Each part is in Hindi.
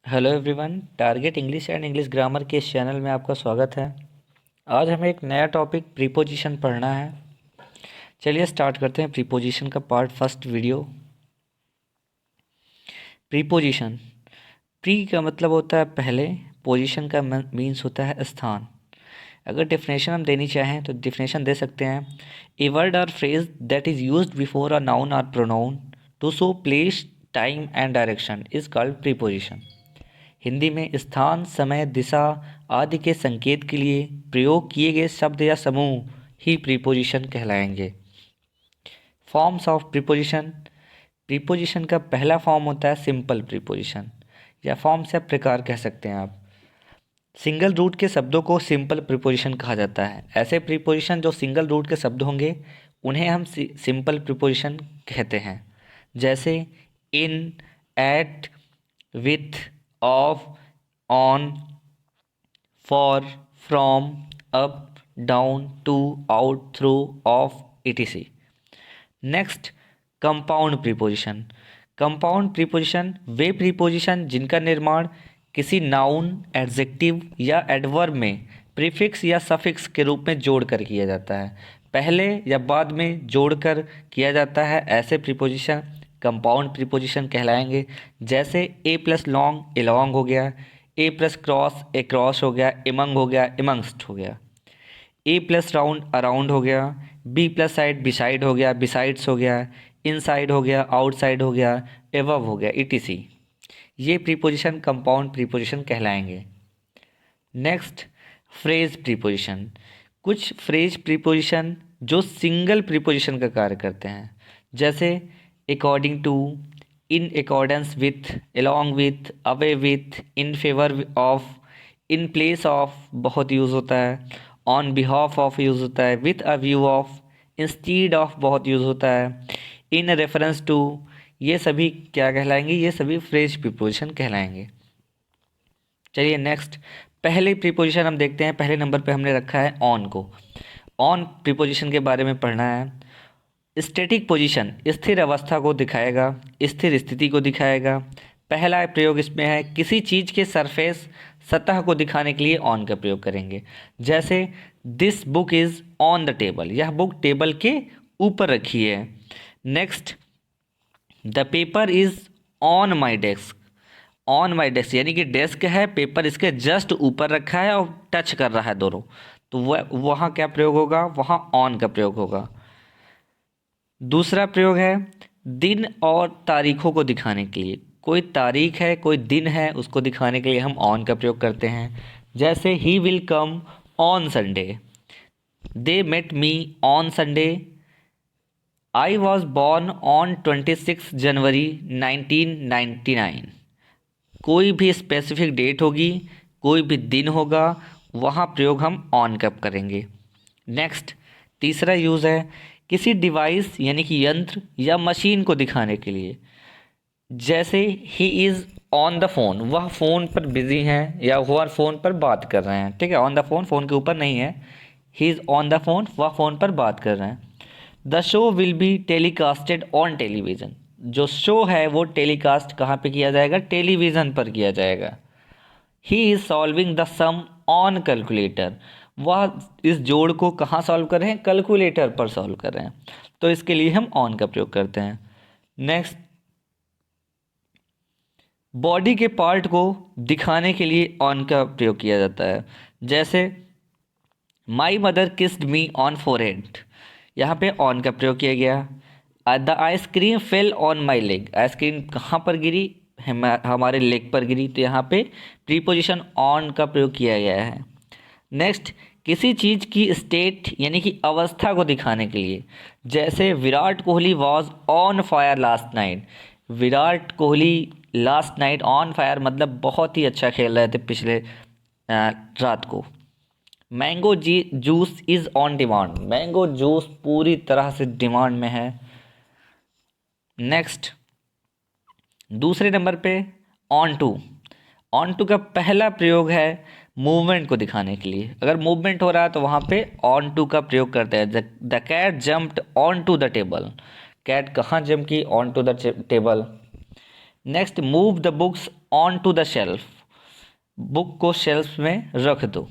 Hello everyone, target English and English grammar के इस चैनल में आपका स्वागत है। आज हमें एक नया टॉपिक प्रीपोजिशन पढ़ना है। चलिए स्टार्ट करते हैं प्रीपोजिशन का part first video. Preposition, pre का मतलब होता है पहले, पोजीशन का मीन्स होता है स्थान। अगर डेफिनेशन हम देनी चाहें तो डेफिनेशन दे सकते हैं, a word or phrase that is used before a noun or pronoun to show place, time and direction is called preposition. Hindi में स्थान, समय, दिशा आदि के संकेत के लिए प्रयोग किए गए शब्द या समूह ही प्रीपोजिशन कहलाएंगे। फॉर्म्स ऑफ प्रीपोजिशन, प्रीपोजिशन का पहला फॉर्म होता है सिंपल प्रीपोजिशन, या फॉर्म से प्रकार कह सकते हैं आप। सिंगल रूट के शब्दों को सिंपल प्रीपोजिशन कहा जाता है। ऐसे प्रीपोजिशन जो सिंगल रूट के शब्द होंगे उन्हें हम सिंपल प्रीपोजिशन कहते हैं। जैसे in, at, with, of, on, for, from, up, down, to, out, through, off, etc। Next, compound preposition. Compound preposition वे प्रीपोजिशन जिनका निर्माण किसी नाउन, एडजेक्टिव या एडवर्ब में प्रीफिक्स या सफिक्स के रूप में जोड़कर किया जाता है। पहले या बाद में जोड़कर किया जाता है, ऐसे प्रीपोजिशन कंपाउंड प्रीपोजिशन कहलाएंगे। जैसे ए प्लस लॉन्ग एलॉन्ग हो गया, ए प्लस क्रॉस एक्रॉस हो गया, एमंग हो गया एमंगस्ट हो गया। ए प्लस राउंड अराउंड हो गया, बी प्लस साइड बिसाइड हो गया बिसाइड्स हो गया, इनसाइड हो गया आउटसाइड हो गया, एवव हो गया etc। ये प्रीपोजिशन कंपाउंड प्रीपोजिशन कहलाएंगे। Next, phrase preposition. कुछ फ्रेज प्रीपोजिशन जो सिंगल प्रीपोजिशन का कार्य करते हैं, जैसे according to, in accordance with, along with, away with, in favour of, in place of बहुत यूज़ होता है, ऑन बिहाफ ऑफ यूज़ होता है, with a view of, instead of बहुत यूज़ होता है, इन रेफरेंस टू। ये सभी क्या कहलाएंगे? ये सभी फ्रेज प्रीपोजिशन कहलाएंगे। चलिए नेक्स्ट, पहले प्रीपोजिशन हम देखते हैं। पहले नंबर पे हमने रखा है ऑन को। ऑन प्रीपोजिशन के बारे में पढ़ना है। स्टैटिक पोजीशन स्थिर अवस्था को दिखाएगा, स्थिर स्थिति को दिखाएगा। पहला प्रयोग इसमें है किसी चीज़ के सरफेस, सतह को दिखाने के लिए ऑन का प्रयोग करेंगे। जैसे this book is on the table, यह बुक टेबल के ऊपर रखी है। Next, the paper is on my desk, on my desk यानी कि डेस्क है, पेपर इसके जस्ट ऊपर रखा है और टच कर रहा है दोनों, तो वह वहाँ क्या प्रयोग होगा? वहाँ ऑन का प्रयोग होगा। दूसरा प्रयोग है दिन और तारीखों को दिखाने के लिए। कोई तारीख है, कोई दिन है, उसको दिखाने के लिए हम ऑन का प्रयोग करते हैं। जैसे he will come on Sunday, they met me on Sunday, I was born on 26 January 1999। कोई भी स्पेसिफिक डेट होगी, कोई भी दिन होगा, वहाँ प्रयोग हम ऑन का करेंगे। नेक्स्ट, तीसरा यूज़ है किसी डिवाइस यानी कि यंत्र या मशीन को दिखाने के लिए। जैसे he is on the phone, वह फ़ोन पर बिजी हैं या वह फ़ोन पर बात कर रहे हैं। ठीक है, ऑन द फोन फ़ोन के ऊपर नहीं है, he is on the phone, वह फ़ोन पर बात कर रहे हैं। The show will be telecasted on television, जो शो है वो टेलीकास्ट कहाँ पे किया जाएगा? टेलीविज़न पर किया जाएगा। He is solving the sum on calculator, वह इस जोड़ को कहाँ सॉल्व कर रहे हैं? कैलकुलेटर पर सॉल्व कर रहे हैं, तो इसके लिए हम ऑन का प्रयोग करते हैं। नेक्स्ट, बॉडी के पार्ट को दिखाने के लिए ऑन का प्रयोग किया जाता है। जैसे my mother kissed me on forehead, यहाँ पे ऑन का प्रयोग किया गया। The ice cream fell on my leg, ice cream कहाँ पर गिरी? हमारे लेग पर गिरी, तो यहाँ पे प्रीपोजिशन ऑन का प्रयोग किया गया है। नेक्स्ट, किसी चीज़ की स्टेट यानी कि अवस्था को दिखाने के लिए। जैसे Virat Kohli was on fire last night, Virat Kohli last night on fire मतलब बहुत ही अच्छा खेल रहे थे पिछले रात को। Mango juice is on demand, mango juice पूरी तरह से डिमांड में है। नेक्स्ट, दूसरे नंबर पे ऑन टू। ऑन टू का पहला प्रयोग है मूवमेंट को दिखाने के लिए। अगर मूवमेंट हो रहा है तो वहाँ पे ऑन टू का प्रयोग करते हैं। The cat jumped on to the table, cat कहाँ जंप की? On to the table. Next, move the books on to the shelf, book को शेल्फ में रख दो।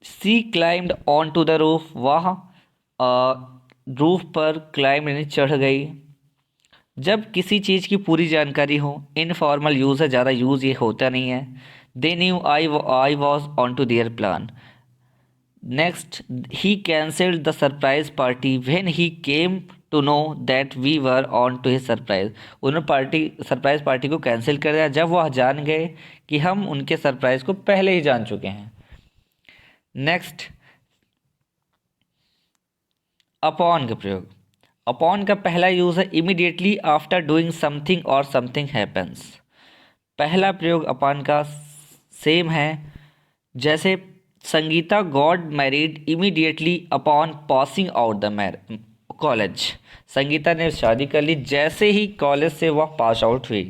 She climbed on to the roof, वह रूफ पर क्लाइम यानी चढ़ गई। जब किसी चीज़ की पूरी जानकारी हो, इनफॉर्मल यूज़ है, ज़्यादा यूज़ ये होता नहीं है। They knew I was on to their plan. Next, he cancelled the surprise party when he came to know that we were on to his surprise. उन्होंने सरप्राइज पार्टी को कैंसिल कर दिया जब वह जान गए कि हम उनके सरप्राइज को पहले ही जान चुके हैं। नेक्स्ट, अपॉन का प्रयोग। अपॉन का पहला यूज़ है इमीडिएटली आफ्टर डूइंग समथिंग और समथिंग हैपन्स। पहला प्रयोग अपॉन का सेम है, जैसे Sangeeta got married immediately upon passing out the college. Sangeeta ने शादी कर ली जैसे ही कॉलेज से वह पास आउट हुई।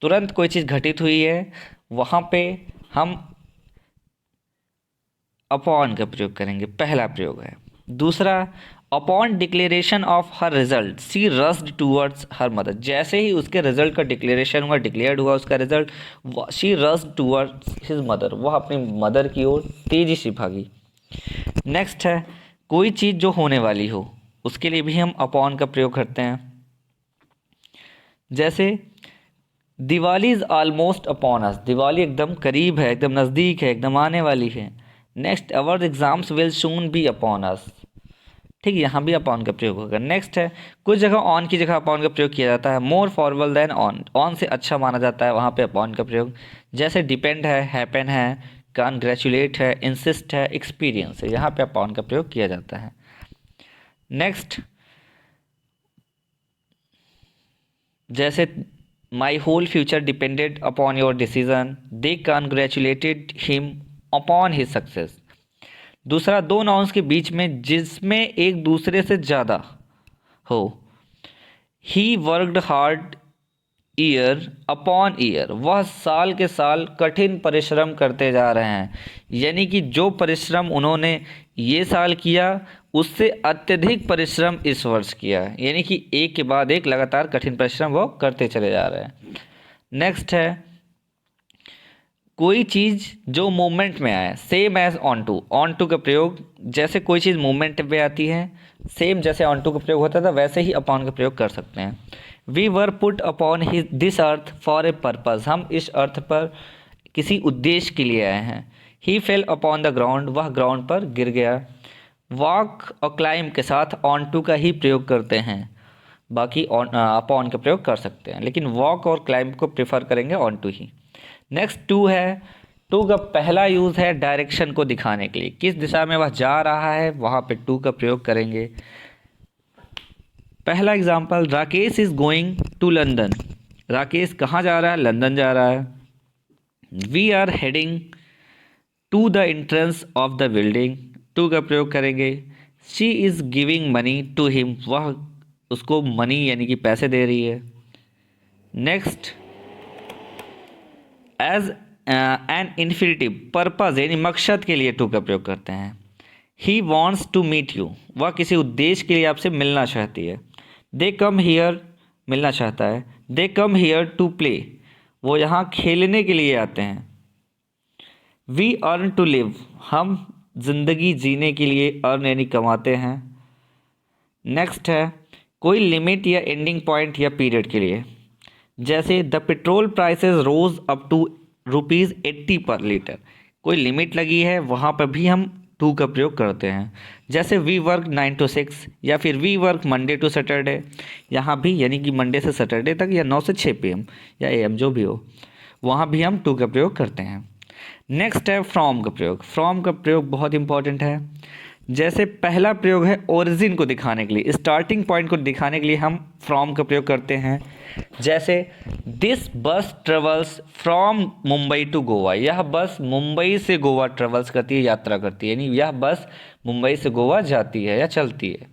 तुरंत कोई चीज़ घटित हुई है, वहाँ पे हम अपॉन का प्रयोग करेंगे, पहला प्रयोग है। दूसरा, upon declaration of her result she rushed towards her mother. जैसे ही उसके रिजल्ट का डिक्लेरेशन हुआ, डिक्लेयर्ड हुआ उसका result, she rushed towards his mother, वह अपनी मदर की ओर तेजी से भागी। नेक्स्ट है, कोई चीज़ जो होने वाली हो, उसके लिए भी हम अपॉन का प्रयोग करते हैं। जैसे Diwali is almost upon us, Diwali एकदम करीब है, एकदम नज़दीक है, एकदम आने वाली है। Next, our exams will soon be upon us. ठीक है, यहाँ भी अपॉन का प्रयोग होगा। नेक्स्ट है, कुछ जगह ऑन की जगह अपॉन का प्रयोग किया जाता है। More formal than on, on से अच्छा माना जाता है, वहाँ पे अपॉन का प्रयोग। जैसे डिपेंड है, हैपन है, कॉन्ग्रेचुलेट है, इंसिस्ट है, एक्सपीरियंस है, यहाँ पे अपॉन का प्रयोग किया जाता है। नेक्स्ट, जैसे my whole future depended upon your decision, they congratulated him upon his success. दूसरा, दो नाउन्स के बीच में जिसमें एक दूसरे से ज़्यादा हो। He worked hard year upon year, वह साल के साल कठिन परिश्रम करते जा रहे हैं। यानी कि जो परिश्रम उन्होंने ये साल किया उससे अत्यधिक परिश्रम इस वर्ष किया, यानी कि एक के बाद एक लगातार कठिन परिश्रम वो करते चले जा रहे हैं। नेक्स्ट है, कोई चीज़ जो मूवमेंट में आए, सेम एज ऑन टू का प्रयोग। जैसे कोई चीज़ मूवमेंट में आती है, सेम जैसे ऑन टू का प्रयोग होता था वैसे ही अपॉन का प्रयोग कर सकते हैं। We were put upon this earth for a purpose, हम इस अर्थ पर किसी उद्देश्य के लिए आए हैं। ही फेल अपॉन द ग्राउंड, वह ग्राउंड पर गिर गया। वॉक और क्लाइम के साथ ऑन टू का ही प्रयोग करते हैं, बाकी अपॉन का प्रयोग कर सकते हैं, लेकिन वॉक और क्लाइम को प्रेफर करेंगे ऑन टू ही। नेक्स्ट, टू है। टू का पहला यूज़ है डायरेक्शन को दिखाने के लिए, किस दिशा में वह जा रहा है वहाँ पे टू का प्रयोग करेंगे। पहला example, Rakesh is going to London, Rakesh कहाँ जा रहा है, लंदन जा रहा है। We are heading to the entrance of the building, to का प्रयोग करेंगे। She is giving money to him, वह उसको मनी यानी कि पैसे दे रही है। Next, as an infinitive purpose यानी मकसद के लिए टू का प्रयोग करते हैं। He wants to meet you, वह किसी उद्देश्य के लिए आपसे मिलना चाहती है। दे कम हियर, मिलना चाहता है। दे कम हियर टू प्ले, वो यहाँ खेलने के लिए आते हैं। वी अर्न टू लिव, हम जिंदगी जीने के लिए अर्न यानी कमाते हैं। नेक्स्ट है, कोई लिमिट या एंडिंग पॉइंट या पीरियड के लिए। जैसे the petrol prices rose up to ₹80 per litre, कोई लिमिट लगी है वहाँ पर भी हम टू का प्रयोग करते हैं। जैसे वी वर्क 9 to 6 या फिर we work Monday to Saturday, यहाँ भी यानी कि मंडे से सैटरडे तक या 9 से 6 PM या AM जो भी हो, वहाँ भी हम टू का प्रयोग करते हैं। नेक्स्ट है फ्रॉम का प्रयोग। फ्रॉम का प्रयोग बहुत इंपॉर्टेंट है। जैसे पहला प्रयोग है ओरिजिन को दिखाने के लिए, स्टार्टिंग पॉइंट को दिखाने के लिए हम फ्रॉम का प्रयोग करते हैं। जैसे this bus travels from Mumbai to Goa, यह बस मुंबई से गोवा ट्रेवल्स करती है, यात्रा करती है, यानी यह बस मुंबई से गोवा जाती है या चलती है।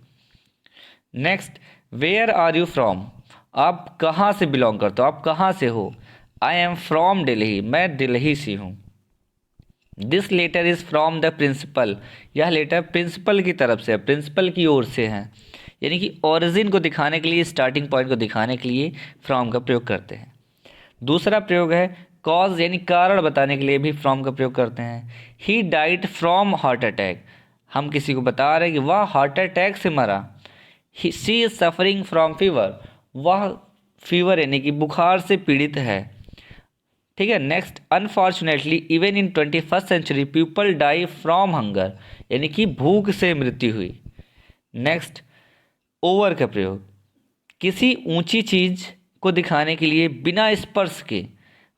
Next, where are you from, आप कहाँ से बिलोंग करते हो, आप कहाँ से हो। आई एम फ्रॉम दिल्ली, मैं दिल्ली से हूँ। This letter is from the principal, यह लेटर प्रिंसिपल की तरफ से है, प्रिंसिपल की ओर से है, यानी कि ओरिजिन को दिखाने के लिए, स्टार्टिंग पॉइंट को दिखाने के लिए फ्रॉम का प्रयोग करते हैं। दूसरा प्रयोग है कॉज यानी कारण बताने के लिए भी फ्रॉम का प्रयोग करते हैं। He died from heart attack, हम किसी को बता रहे हैं कि वह हार्ट अटैक से मरा। She is suffering from fever, वह फीवर यानी कि बुखार से पीड़ित है। ठीक है। Next, unfortunately even in 21st century people die from hunger, यानी कि भूख से मृत्यु हुई। नेक्स्ट, ओवर का प्रयोग, किसी ऊंची चीज को दिखाने के लिए बिना स्पर्श के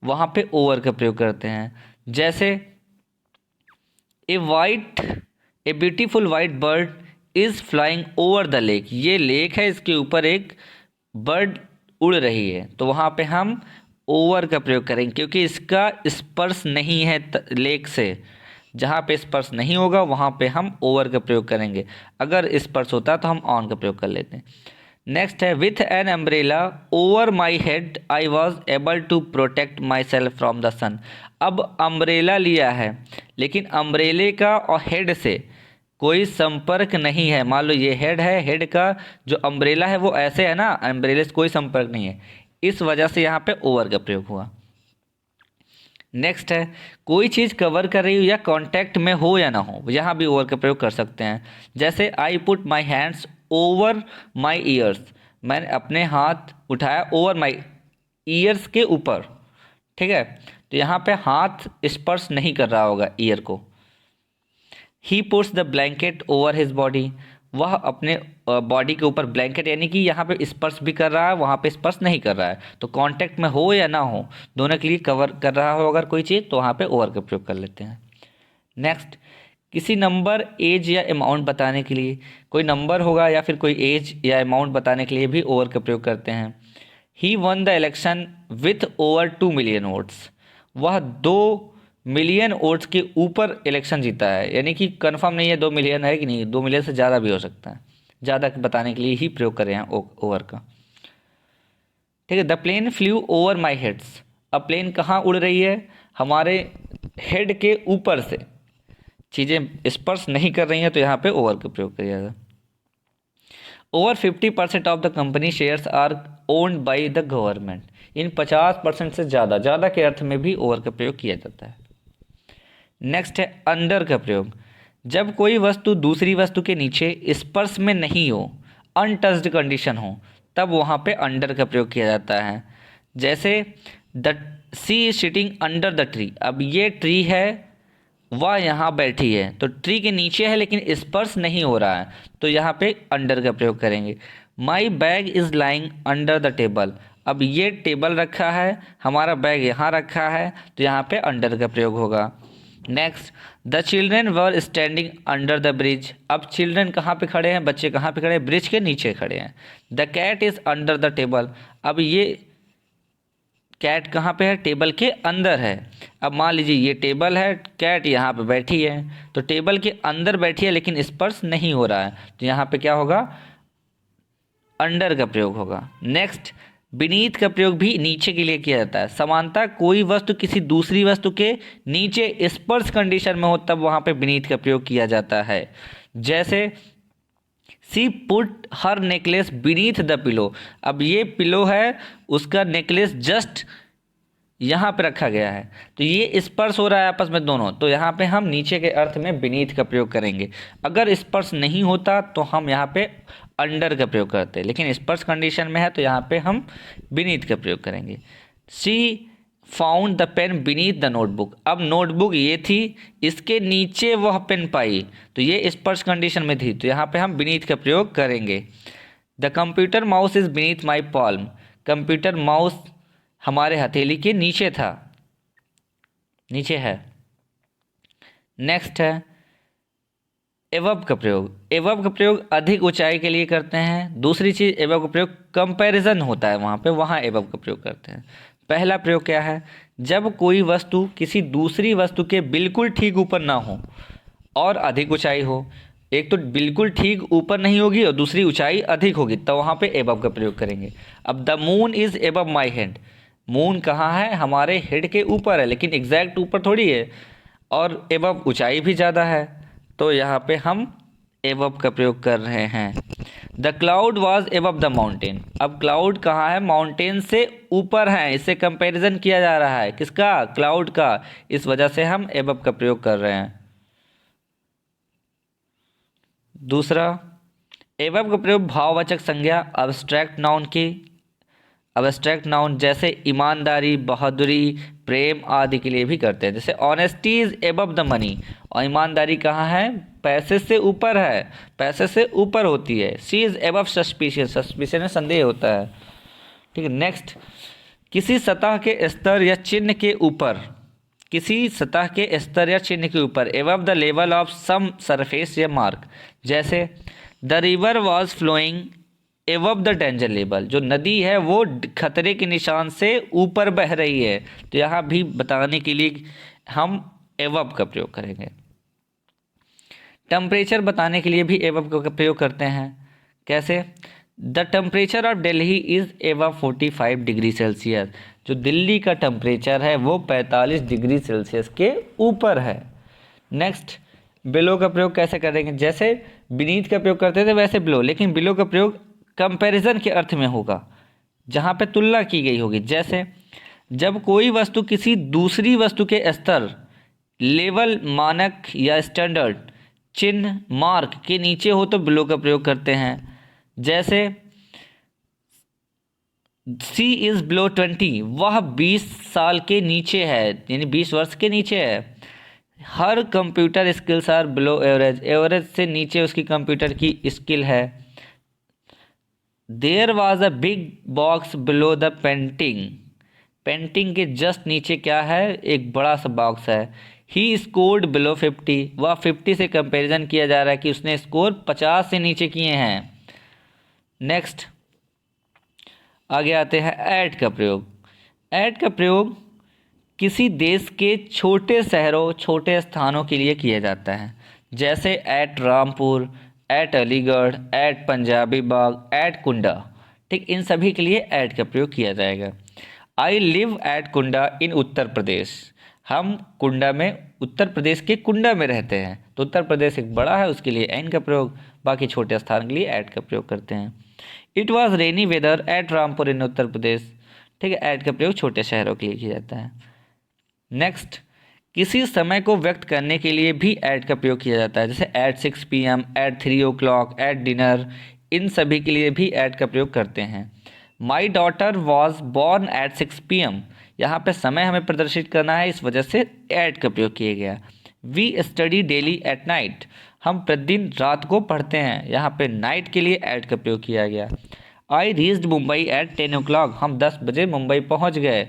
वहां पे ओवर का प्रयोग करते हैं। जैसे a beautiful white bird is flying over the lake, ये लेक है, इसके ऊपर एक बर्ड उड़ रही है, तो वहां पे हम ओवर का प्रयोग करेंगे क्योंकि इसका स्पर्श नहीं है लेक से। जहाँ पे स्पर्श नहीं होगा वहाँ पे हम ओवर का प्रयोग करेंगे, अगर स्पर्श होता तो हम ऑन का प्रयोग कर लेते हैं। नेक्स्ट है with an umbrella over my head I was able to protect myself from the sun. अब अम्ब्रेला लिया है लेकिन अम्ब्रेले का और हेड से कोई संपर्क नहीं है। मान लो ये हेड है, हेड का जो अम्ब्रेला है वो ऐसे है ना, अम्ब्रेले से कोई संपर्क नहीं है, इस वजह से यहाँ पे ओवर का प्रयोग हुआ। नेक्स्ट है कोई चीज़ कवर कर रही हो या कांटेक्ट में हो या ना हो, यहाँ भी ओवर का प्रयोग कर सकते हैं। जैसे I put my hands over my years, मैंने अपने हाथ उठाया ओवर माई ईयर्स के ऊपर। ठीक है, तो यहाँ पे हाथ स्पर्श नहीं कर रहा होगा ईयर को। He puts the blanket over his body, वह अपने बॉडी के ऊपर ब्लैंकेट यानी कि यहाँ पे स्पर्श भी कर रहा है, वहाँ पे स्पर्श नहीं कर रहा है, तो कांटेक्ट में हो या ना हो दोनों के लिए कवर कर रहा हो अगर कोई चीज़, तो वहाँ पे ओवर का प्रयोग कर लेते हैं। नेक्स्ट, किसी नंबर, एज या अमाउंट बताने के लिए, कोई नंबर होगा या फिर कोई एज या अमाउंट बताने के लिए भी ओवर का प्रयोग करते हैं। He won the election with over 2 million votes, वह 2 मिलियन वोट्स के ऊपर इलेक्शन जीता है, यानी कि कंफर्म नहीं है 2 मिलियन है कि नहीं, 2 मिलियन से ज़्यादा भी हो सकता है, ज़्यादा बताने के लिए ही प्रयोग करें हैं ओवर का। ठीक है। The plane flew over my heads, अब प्लेन कहाँ उड़ रही है, हमारे हेड के ऊपर से, चीज़ें स्पर्श नहीं कर रही हैं, तो यहाँ पे ओवर का प्रयोग करिएगा। Over 50% of the company shares are owned by the government, इन 50% से ज़्यादा के अर्थ में भी ओवर का प्रयोग किया जाता है। नेक्स्ट है अंडर का प्रयोग, जब कोई वस्तु दूसरी वस्तु के नीचे स्पर्श में नहीं हो, अनटच्ड कंडीशन हो, तब वहाँ पे अंडर का प्रयोग किया जाता है। जैसे the sea is sitting under the tree, अब ये ट्री है, वह यहाँ बैठी है, तो ट्री के नीचे है लेकिन स्पर्श नहीं हो रहा है, तो यहाँ पे अंडर का प्रयोग करेंगे। My bag is lying under the table, अब ये टेबल रखा है, हमारा बैग यहाँ रखा है, तो यहाँ पे अंडर का प्रयोग होगा। Next, the children were standing under the bridge, अब चिल्ड्रेन कहाँ पे खड़े हैं, बच्चे कहाँ पे खड़े हैं, ब्रिज के नीचे खड़े हैं। The cat is under the table, अब ये कैट कहाँ पे है, टेबल के अंदर है। अब मान लीजिए ये टेबल है, कैट यहाँ पे बैठी है, तो टेबल के अंदर बैठी है लेकिन स्पर्श नहीं हो रहा है, तो यहाँ पे क्या होगा, अंडर का प्रयोग होगा। नेक्स्ट, बीनीथ का प्रयोग भी नीचे के लिए किया जाता है। समानता, कोई वस्तु किसी दूसरी वस्तु के नीचे स्पर्श कंडीशन में हो तब वहाँ पे बीनीथ का प्रयोग किया जाता है। जैसे she put her necklace beneath the pillow, अब ये पिलो है, उसका नेकलेस जस्ट यहाँ पे रखा गया है, तो ये स्पर्श हो रहा है आपस में दोनों, तो यहाँ पे हम नीचे के अर्थ में बीनीथ का प्रयोग करेंगे। अगर स्पर्श नहीं होता तो हम यहाँ पे अंडर का प्रयोग करते हैं, लेकिन स्पर्श कंडीशन में है तो यहाँ पे हम बीनीथ का प्रयोग करेंगे। She found the pen beneath the notebook, अब नोटबुक ये थी, इसके नीचे वह पेन पाई, तो ये स्पर्श कंडीशन में थी, तो यहाँ पे हम बीनीथ का प्रयोग करेंगे। The computer mouse is beneath my palm, computer mouse हमारे हथेली के नीचे था, नीचे है। नेक्स्ट है एवब का प्रयोग, एवब का प्रयोग अधिक ऊंचाई के लिए करते हैं। दूसरी चीज़, एवब का प्रयोग कंपैरिजन होता है वहाँ पे, वहाँ एवब का प्रयोग करते हैं। पहला प्रयोग क्या है, जब कोई वस्तु किसी दूसरी वस्तु के बिल्कुल ठीक ऊपर ना हो और अधिक ऊंचाई हो, एक तो बिल्कुल ठीक ऊपर नहीं होगी और दूसरी ऊंचाई अधिक होगी, तो वहाँ पे एबव का प्रयोग करेंगे। अब the moon is above my head, moon कहाँ है, हमारे हेड के ऊपर है, लेकिन एग्जैक्ट ऊपर थोड़ी है, और एबव ऊंचाई भी ज़्यादा है, तो यहाँ पे हम एवब का प्रयोग कर रहे हैं। The cloud was above the mountain. अब क्लाउड कहाँ है? माउंटेन से ऊपर है, इससे कंपैरिजन किया जा रहा है किसका? क्लाउड का। इस वजह से हम एबव का प्रयोग कर रहे हैं। दूसरा, एबव का प्रयोग भाववाचक संज्ञा अब्स्ट्रैक्ट नाउन की, अब्स्ट्रैक्ट नाउन जैसे ईमानदारी, बहादुरी, प्रेम आदि के लिए भी करते हैं। जैसे honesty is above the money, और ईमानदारी कहाँ है? पैसे से ऊपर है, पैसे से ऊपर होती है। सी इज एबव सस्पिशियन, सस्पिशियन में संदेह होता है। ठीक है। नेक्स्ट, किसी सतह के स्तर या चिन्ह के ऊपर, किसी सतह के स्तर या चिन्ह के ऊपर, above the level of some surface या मार्क। जैसे the river was flowing above the danger level, जो नदी है वो खतरे के निशान से ऊपर बह रही है। तो यहाँ भी बताने के लिए हम एबव का प्रयोग करेंगे। टेम्परेचर बताने के लिए भी एबव का प्रयोग करते हैं। कैसे? The temperature of Delhi is above 45 degree Celsius, जो दिल्ली का टेम्परेचर है वो 45 डिग्री सेल्सियस के ऊपर है। नेक्स्ट, बिलो का प्रयोग कैसे करेंगे? जैसे बीनीथ का प्रयोग करते थे वैसे बिलो, लेकिन बिलो का प्रयोग कंपैरिजन के अर्थ में होगा, जहाँ पे तुलना की गई होगी। जैसे जब कोई वस्तु किसी दूसरी वस्तु के स्तर, लेवल, मानक या स्टैंडर्ड, चिन्ह, मार्क के नीचे हो तो बिलो का प्रयोग करते हैं। जैसे सी इज़ बिलो 20, वह 20 साल के नीचे है, यानी 20 वर्ष के नीचे है। Her computer skills are below average, average से नीचे उसकी कंप्यूटर की स्किल है। There was a big box below the painting, painting के जस्ट नीचे क्या है? एक बड़ा सा बॉक्स है। ही स्कोर्ड बिलो 50, वह 50 से कंपैरिजन किया जा रहा है कि उसने स्कोर 50 से नीचे किए हैं। नेक्स्ट, आगे आते हैं ऐट का प्रयोग। ऐट का प्रयोग किसी देश के छोटे शहरों, छोटे स्थानों के लिए किया जाता है। जैसे at Rampur, at Aligarh, at Punjabi Bagh, at Kunda. ठीक, इन सभी के लिए ऐट का प्रयोग किया जाएगा। आई लिव ऐट कुंडा इन उत्तर प्रदेश, हम कुंडा में, उत्तर प्रदेश के कुंडा में रहते हैं। तो उत्तर प्रदेश एक बड़ा है, उसके लिए एन का प्रयोग, बाकी छोटे स्थान के लिए ऐट का प्रयोग करते हैं। It was rainy weather at Rampur in Uttar Pradesh. ठीक है, ऐट का प्रयोग छोटे शहरों के लिए किया जाता है। नेक्स्ट, किसी समय को व्यक्त करने के लिए भी ऐट का प्रयोग किया जाता है। जैसे at 6 PM, at 3 o'clock, at dinner, इन सभी के लिए भी ऐट का प्रयोग करते हैं। My daughter was born at 6 PM, यहाँ पे समय हमें प्रदर्शित करना है, इस वजह से ऐट का प्रयोग किया गया। We study daily at night, हम प्रतिदिन रात को पढ़ते हैं, यहाँ पे नाइट के लिए ऐट का प्रयोग किया गया। I reached Mumbai eight 10 o'clock, हम 10 बजे मुंबई पहुँच गए,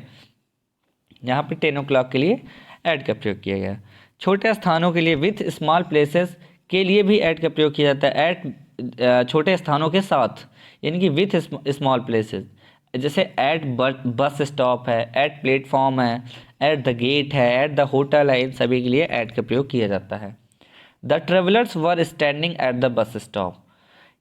यहाँ पे 10 o'clock के लिए ऐट का प्रयोग किया गया। छोटे स्थानों के लिए विथ स्मॉल प्लेसेस के लिए भी ऐट का प्रयोग किया जाता है। ऐट छोटे स्थानों के साथ, यानी कि विथ स्मॉल प्लेसेस। जैसे ऐट बस स्टॉप है, ऐट प्लेटफॉर्म है, ऐट द गेट है, ऐट द होटल है, इन सभी के लिए ऐट का प्रयोग किया जाता है। The travellers were standing at the bus stop,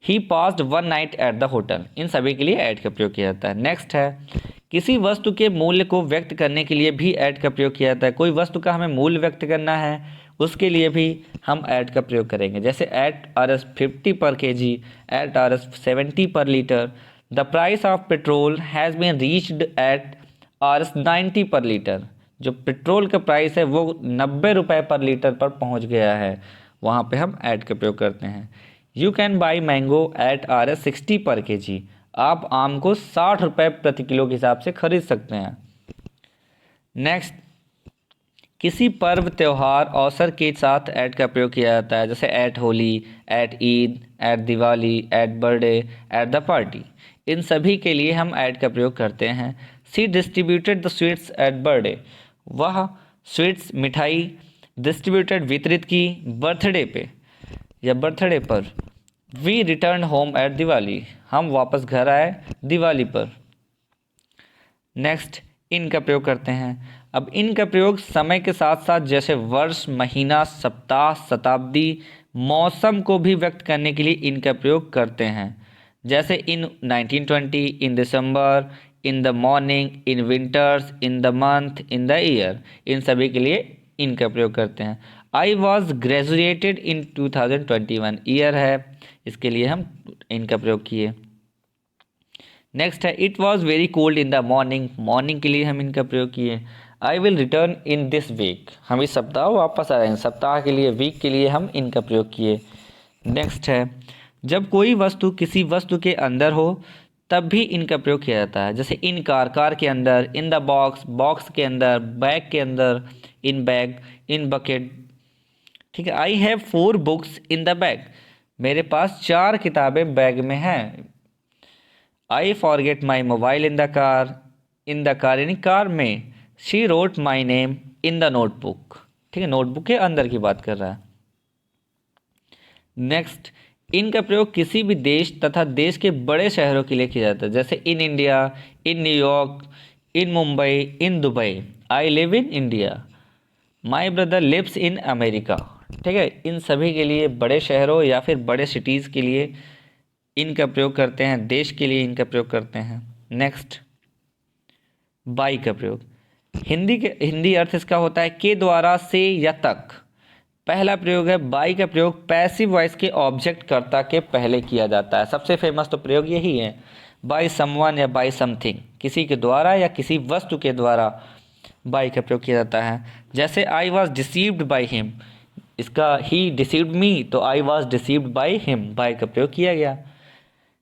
he passed one night at the hotel, इन सभी के लिए ऐट का प्रयोग किया जाता है। नेक्स्ट है, किसी वस्तु के मूल्य को व्यक्त करने के लिए भी ऐट का प्रयोग किया जाता है। कोई वस्तु का हमें मूल्य व्यक्त करना है, उसके लिए भी हम ऐट का प्रयोग करेंगे। जैसे ऐट Rs 50 पर kg, eight Rs 70 per litre. The price of petrol has been reached at Rs 90 पर लीटर, जो पेट्रोल का प्राइस है वो 90 रुपये पर लीटर पर पहुंच गया है, वहाँ पे हम ऐट का प्रयोग करते हैं। You can buy mango at Rs 60 पर kg, आप आम को 60 रुपये प्रति किलो के हिसाब से खरीद सकते हैं। नेक्स्ट, किसी पर्व, त्यौहार, अवसर के साथ ऐट का प्रयोग किया जाता है। जैसे at Holi, at Eid, at Diwali, at birthday, at the party, इन सभी के लिए हम ऐट का प्रयोग करते हैं। She distributed the sweets at birthday, वह स्वीट्स, मिठाई डिस्ट्रीब्यूटेड, वितरित की बर्थडे पे या बर्थडे पर। We return home at Diwali, हम वापस घर आए दिवाली पर। नेक्स्ट, इन का प्रयोग करते हैं। अब इन का प्रयोग समय के साथ साथ जैसे वर्ष, महीना, सप्ताह, शताब्दी, मौसम को भी व्यक्त करने के लिए इनका प्रयोग करते हैं। जैसे in 1920, in December, in the morning, in winters, in the month, in the year, इन सभी के लिए इनका प्रयोग करते हैं। I was graduated in 2021 year है, इसके लिए हम इनका प्रयोग किए। नेक्स्ट है it was very cold in the morning, morning के लिए हम इनका प्रयोग किए। I will return in this week, हम इस सप्ताह वापस आ जाएंगे, सप्ताह के लिए, वीक के लिए हम इनका प्रयोग किए। नेक्स्ट है जब कोई वस्तु किसी वस्तु के अंदर हो तब भी इनका प्रयोग किया जाता है, जैसे इन कार, कार के अंदर, इन द बॉक्स, बॉक्स के अंदर, बैग के अंदर, इन बैग, इन बकेट। ठीक है, I have 4 books in the bag, मेरे पास 4 किताबें बैग में हैं। I forget my mobile in the car यानी कार में। She wrote my name in the notebook, ठीक है, नोटबुक के अंदर की बात कर रहा है। नेक्स्ट, इनका प्रयोग किसी भी देश तथा देश के बड़े शहरों के लिए किया जाता है, जैसे in India, in New York, in Mumbai, in Dubai. I live in India, my brother lives in America. ठीक है, इन सभी के लिए बड़े शहरों या फिर बड़े सिटीज़ के लिए इनका प्रयोग करते हैं, देश के लिए इनका प्रयोग करते हैं। नेक्स्ट, बाई का प्रयोग। हिंदी अर्थ इसका होता है के द्वारा, से या तक। पहला प्रयोग है बाई का प्रयोग पैसिव वॉइस के ऑब्जेक्ट कर्ता के पहले किया जाता है। सबसे फेमस तो प्रयोग यही है, बाई समवन या बाई समथिंग, किसी के द्वारा या किसी वस्तु के द्वारा बाई का प्रयोग किया जाता है। जैसे I was deceived by him, इसका ही डिसीव्ड मी, तो I was deceived by him, by का प्रयोग किया गया।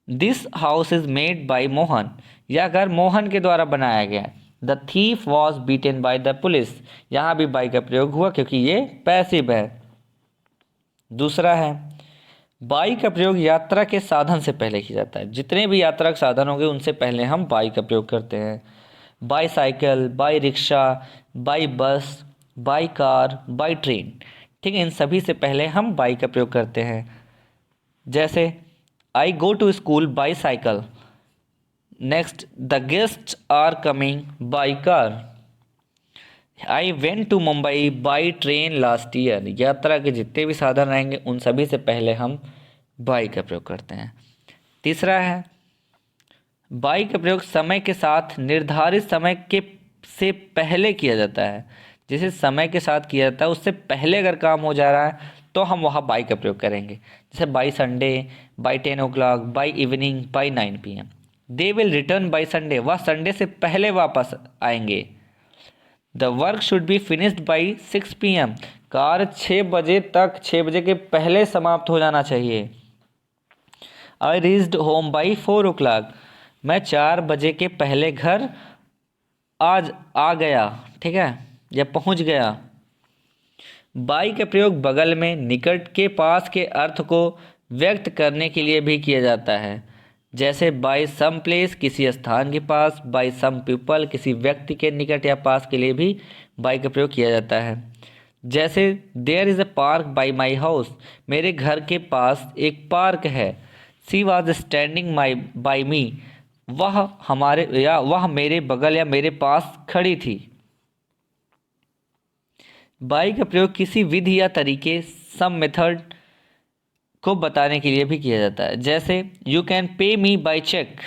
This house is made by Mohan, यह घर मोहन के द्वारा बनाया गया। The thief was beaten by the police, यहाँ भी बाई का प्रयोग हुआ क्योंकि ये पैसिव है। दूसरा है बाई का प्रयोग यात्रा के साधन से पहले किया जाता है, जितने भी यात्रा के साधन होंगे उनसे पहले हम बाई का प्रयोग करते हैं। By cycle, by rickshaw, by bus, by car, by train. ठीक है, इन सभी से पहले हम बाई का प्रयोग करते हैं। जैसे I go to school by cycle. Next, the guest are coming by car. I went to Mumbai by train last year. यात्रा के जितने भी साधन रहेंगे उन सभी से पहले हम बाई का प्रयोग करते हैं। तीसरा है बाई का प्रयोग समय के साथ, निर्धारित समय के से पहले किया जाता है। जैसे समय के साथ किया जाता है उससे पहले अगर काम हो जा रहा है तो हम वहाँ बाई का प्रयोग करेंगे, जैसे by Sunday, by 10 o'clock, by evening, by 9 PM। They will written by Sunday, वह संडे से पहले वापस आएंगे। The work should be finished by 6 PM, कार्य 6 बजे तक, 6 बजे के पहले समाप्त हो जाना चाहिए। I reached home by 4 o'clock, मैं 4 बजे के पहले घर आज आ गया, ठीक है, या पहुंच गया। बाई का प्रयोग बगल में, निकट के, पास के अर्थ को व्यक्त करने के लिए भी किया जाता है, जैसे बाई सम प्लेस, किसी स्थान के पास, बाई सम पीपल, किसी व्यक्ति के निकट या पास के लिए भी बाई का प्रयोग किया जाता है। जैसे there is a park by my house, मेरे घर के पास एक पार्क है। She was standing by me, वह मेरे बगल या मेरे पास खड़ी थी। बाई का प्रयोग किसी विधि या तरीके, सम मेथड को बताने के लिए भी किया जाता है, जैसे you can pay me by check,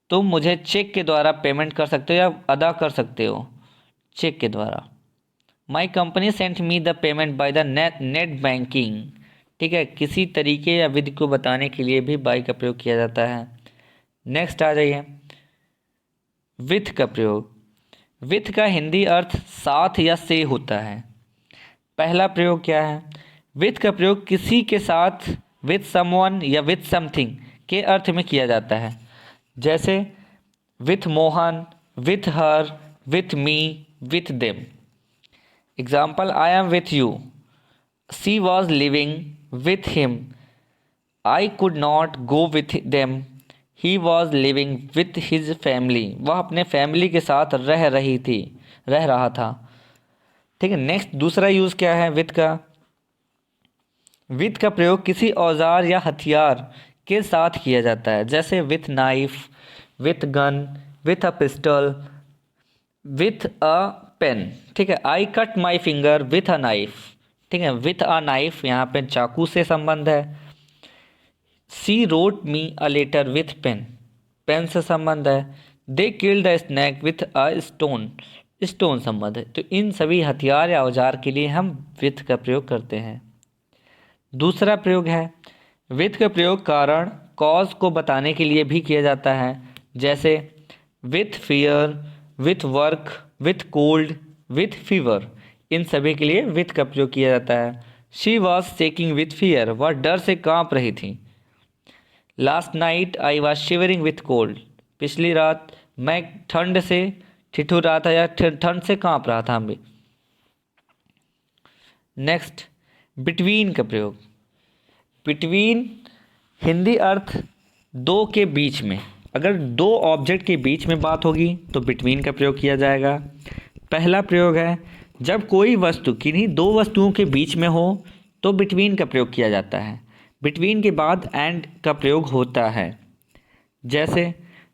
तुम मुझे चेक के द्वारा पेमेंट कर सकते हो या अदा कर सकते हो चेक के द्वारा। My company sent me the payment by the net banking. ठीक है, किसी तरीके या विधि को बताने के लिए भी बाई का प्रयोग किया जाता है। नेक्स्ट आ जाइए विथ का प्रयोग। विथ का हिंदी अर्थ साथ या से होता है। पहला प्रयोग क्या है, विथ का प्रयोग किसी के साथ, विथ समवन या विथ समथिंग के अर्थ में किया जाता है, जैसे with Mohan, with her, with me, with them. Example, I am with you, she was living with him, I could not go with them, he was living with his family, वह अपने फैमिली के साथ रह रहा था। ठीक है, नेक्स्ट दूसरा यूज़ क्या है विथ का। विथ का प्रयोग किसी औजार या हथियार के साथ किया जाता है, जैसे with knife, with gun, with a pistol, with a pen. ठीक है, I cut my finger with a knife. ठीक है, विथ अ नाइफ यहाँ पे चाकू से संबंध है। She wrote me a letter with pen, pen से संबंध है। They killed the snake with a stone, stone संबंध है। तो इन सभी हथियार या औजार के लिए हम विथ का प्रयोग करते हैं। दूसरा प्रयोग है विथ का प्रयोग कारण कॉज को बताने के लिए भी किया जाता है, जैसे with fear, with work, with cold, with fever. इन सभी के लिए विथ का प्रयोग किया जाता है। She was shaking with fear, वह डर से कांप रही थी। Last night I was shivering with cold, पिछली रात मैं ठंड से ठिठुर रहा था या ठंड से कांप रहा था भी। नेक्स्ट, बिटवीन का प्रयोग। बिटवीन हिंदी अर्थ दो के बीच में, अगर दो ऑब्जेक्ट के बीच में बात होगी तो बिटवीन का प्रयोग किया जाएगा। पहला प्रयोग है जब कोई वस्तु किन्हीं दो वस्तुओं के बीच में हो तो बिटवीन का प्रयोग किया जाता है। बिटवीन के बाद एंड का प्रयोग होता है, जैसे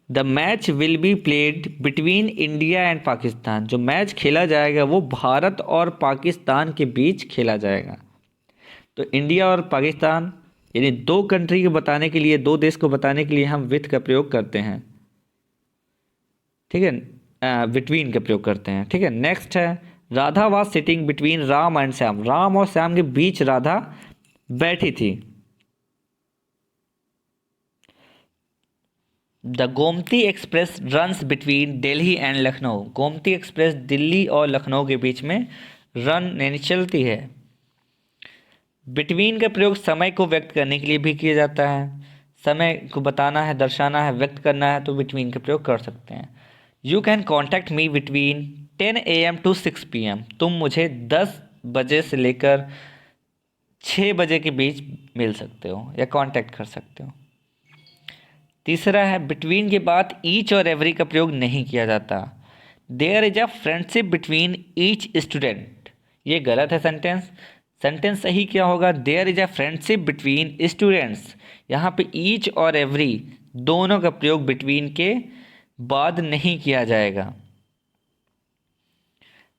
the match will be played between India and Pakistan, जो मैच खेला जाएगा वो भारत और पाकिस्तान के बीच खेला जाएगा। तो इंडिया और पाकिस्तान यानी दो कंट्री को बताने के लिए, दो देश को बताने के लिए हम विथ का प्रयोग करते हैं, ठीक है, बिटवीन का प्रयोग करते हैं, ठीक है। नेक्स्ट है Radha was sitting between Ram and Shyam, Ram और श्याम के बीच राधा बैठी थी। The Gomti express runs between Delhi and Lucknow, Gomti express Delhi और लखनऊ के बीच में रन यानी चलती है। बिटवीन का प्रयोग समय को व्यक्त करने के लिए भी किया जाता है, समय को बताना है, दर्शाना है, व्यक्त करना है तो बिटवीन का प्रयोग कर सकते हैं। You can contact me between 10 AM to 6 PM, तुम मुझे 10 बजे से लेकर 6 बजे के बीच मिल सकते हो या कांटेक्ट कर सकते हो। तीसरा है बिटवीन के बाद ईच और एवरी का प्रयोग नहीं किया जाता। There is a friendship between each student, ये गलत है सेंटेंस। सेंटेंस सही क्या होगा, there is a friendship between students. यहाँ पे ईच और एवरी दोनों का प्रयोग बिटवीन के बाद नहीं किया जाएगा।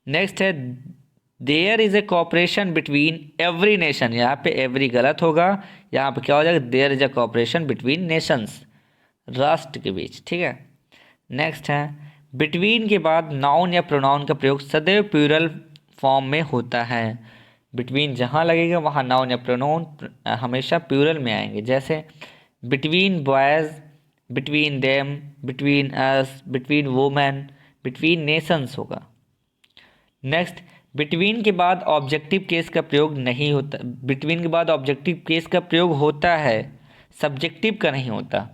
नेक्स्ट है there is a cooperation between every nation, यहाँ पे एवरी गलत होगा, यहाँ पे क्या हो जाएगा, there is a cooperation between nations, राष्ट्र के बीच, ठीक है। नेक्स्ट है बिटवीन के बाद नाउन या प्रोनाउन का प्रयोग सदैव प्लूरल फॉर्म में होता है। बिटवीन जहाँ लगेगा वहाँ नाउन या प्रोनाउन हमेशा प्लूरल में आएंगे, जैसे between boys, between them, between us, between women, between Nations होगा। नेक्स्ट, बिटवीन के बाद ऑब्जेक्टिव केस का प्रयोग नहीं होता, बिटवीन के बाद ऑब्जेक्टिव केस का प्रयोग होता है, सब्जेक्टिव का नहीं होता।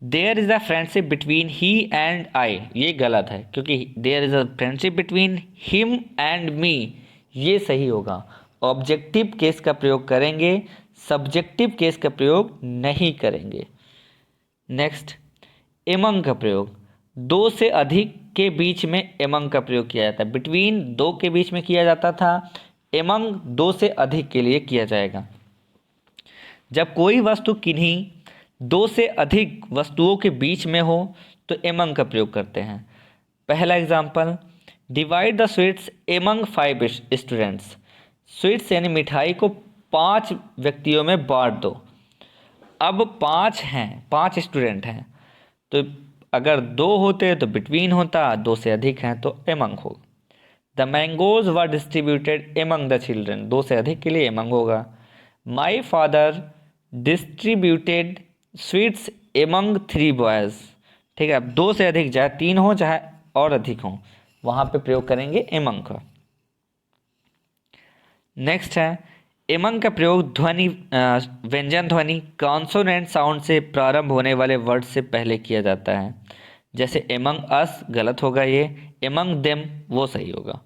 There is a friendship between he and I, ये गलत है क्योंकि there is a friendship between him and me, ये सही होगा। ऑब्जेक्टिव केस का प्रयोग करेंगे, सब्जेक्टिव केस का प्रयोग नहीं करेंगे। नेक्स्ट, एमंग का प्रयोग, दो से अधिक के बीच में एमंग का प्रयोग किया जाता है। बिटवीन दो के बीच में किया जाता था, एमंग दो से अधिक के लिए किया जाएगा। जब कोई वस्तु किन्हीं दो से अधिक वस्तुओं के बीच में हो तो एमंग का प्रयोग करते हैं। पहला example, divide the sweets among 5 students, sweets यानी मिठाई को 5 व्यक्तियों में बांट दो। अब 5 हैं, 5 स्टूडेंट हैं, तो अगर 2 होते तो बिटवीन होता, 2 से अधिक हैं तो एमंग हो। The mangoes were distributed among the children, 2 से अधिक के लिए एमंग होगा। My father distributed sweets among 3 boys, ठीक है। अब 2 से अधिक, चाहे 3 हो चाहे और अधिक हो, वहाँ पे प्रयोग करेंगे एमंग का। नेक्स्ट है एमंग का प्रयोग ध्वनि व्यंजन ध्वनि कॉन्सोनेंट साउंड से प्रारंभ होने वाले वर्ड से पहले किया जाता है, जैसे एमंग अस गलत होगा, ये एमंग देम वो सही होगा।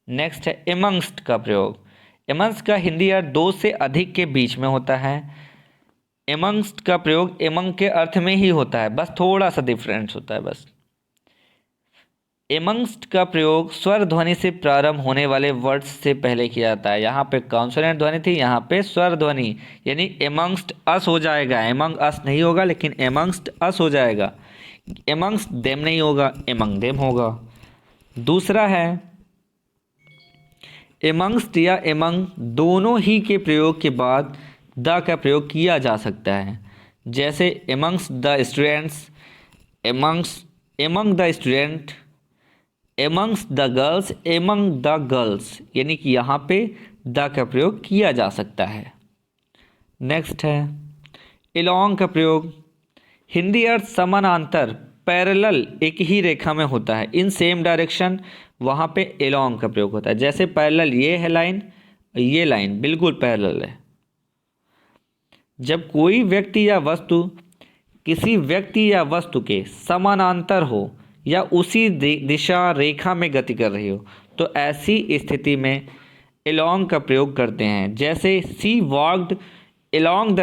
नेक्स्ट है एमंगस्ट का प्रयोग, एमंगस्ट का हिंदी अर्थ 2 से अधिक के बीच में होता है। एमंगस्ट का प्रयोग एमंग के अर्थ में ही होता है, बस थोड़ा सा डिफरेंस होता है बस। एमंगस्ट का प्रयोग स्वर ध्वनि से प्रारंभ होने वाले वर्ड्स से पहले किया जाता है। यहाँ पे कॉन्सोनेंट ध्वनि थी, यहाँ पे स्वर ध्वनि, यानी एमंगस्ट अस हो जाएगा, एमंग अस नहीं होगा लेकिन एमंगस्ट अस हो जाएगा। एमंगस्ट देम नहीं होगा, एमंग देम होगा। दूसरा है एमंगस्ट या एमंग दोनों ही के प्रयोग के बाद द का प्रयोग किया जा सकता है, जैसे amongst the students, among the student, amongst the girls, among the girls, यानी कि यहाँ पे द का प्रयोग किया जा सकता है। नेक्स्ट है एलोंग का प्रयोग। हिंदी अर्थ समानांतर, पैरेलल, एक ही रेखा में होता है, इन सेम डायरेक्शन, वहाँ पे एलोंग का प्रयोग होता है। जैसे पैरेलल ये है लाइन, ये लाइन बिल्कुल पैरेलल है। जब कोई व्यक्ति या वस्तु किसी व्यक्ति या वस्तु के समानांतर हो या उसी दिशा रेखा में गति कर रही हो तो ऐसी स्थिति में एलोंग का प्रयोग करते हैं। जैसे she walked along the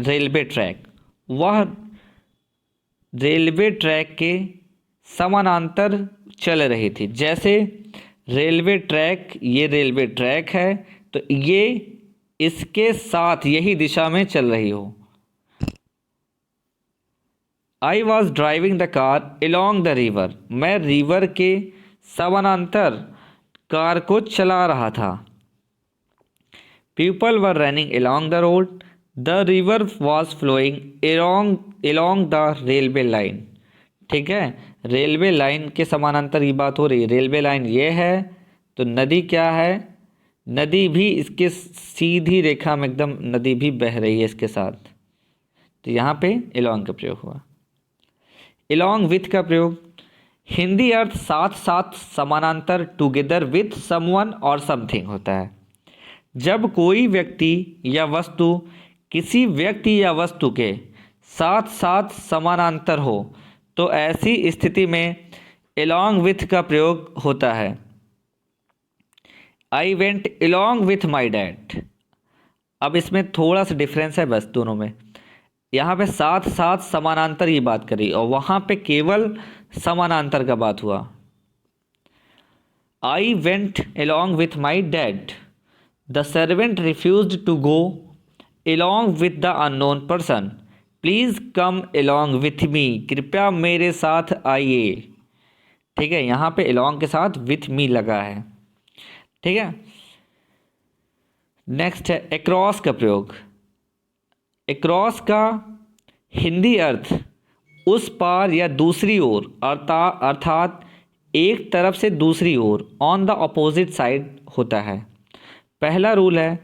railway track, वह रेलवे ट्रैक के समानांतर चल रही थी। जैसे रेलवे ट्रैक, ये रेलवे ट्रैक है तो ये इसके साथ यही दिशा में चल रही हो। I was driving the car along the river, मैं रिवर के समानांतर कार को चला रहा था। People were running along the road, the river was flowing along the railway line. ठीक है, रेलवे लाइन के समानांतर की बात हो रही है। रेलवे लाइन ये है तो नदी क्या है, नदी भी इसके सीधी रेखा में एकदम नदी भी बह रही है इसके साथ, तो यहाँ पे एलोंग का प्रयोग हुआ। एलोंग विथ का प्रयोग। हिंदी अर्थ साथ साथ, समानांतर, टुगेदर विथ समवन और समथिंग होता है। जब कोई व्यक्ति या वस्तु किसी व्यक्ति या वस्तु के साथ साथ समानांतर हो तो ऐसी स्थिति में एलोंग विथ का प्रयोग होता है। I went along with my dad. अब इसमें थोड़ा सा डिफरेंस है बस दोनों में। यहाँ पे साथ साथ समानांतर की बात करी और वहाँ पे केवल समानांतर का बात हुआ। I went along with my dad, the servant refused to go along with the unknown person, please come along with me, कृपया मेरे साथ आइए। ठीक है, यहाँ पे एलोंग के साथ विथ मी लगा है। ठीक है, नेक्स्ट है अक्रॉस का प्रयोग। अक्रॉस का हिंदी अर्थ उस पार या दूसरी ओर, अर्थात एक तरफ से दूसरी ओर, ऑन द अपोजिट साइड होता है। पहला रूल है,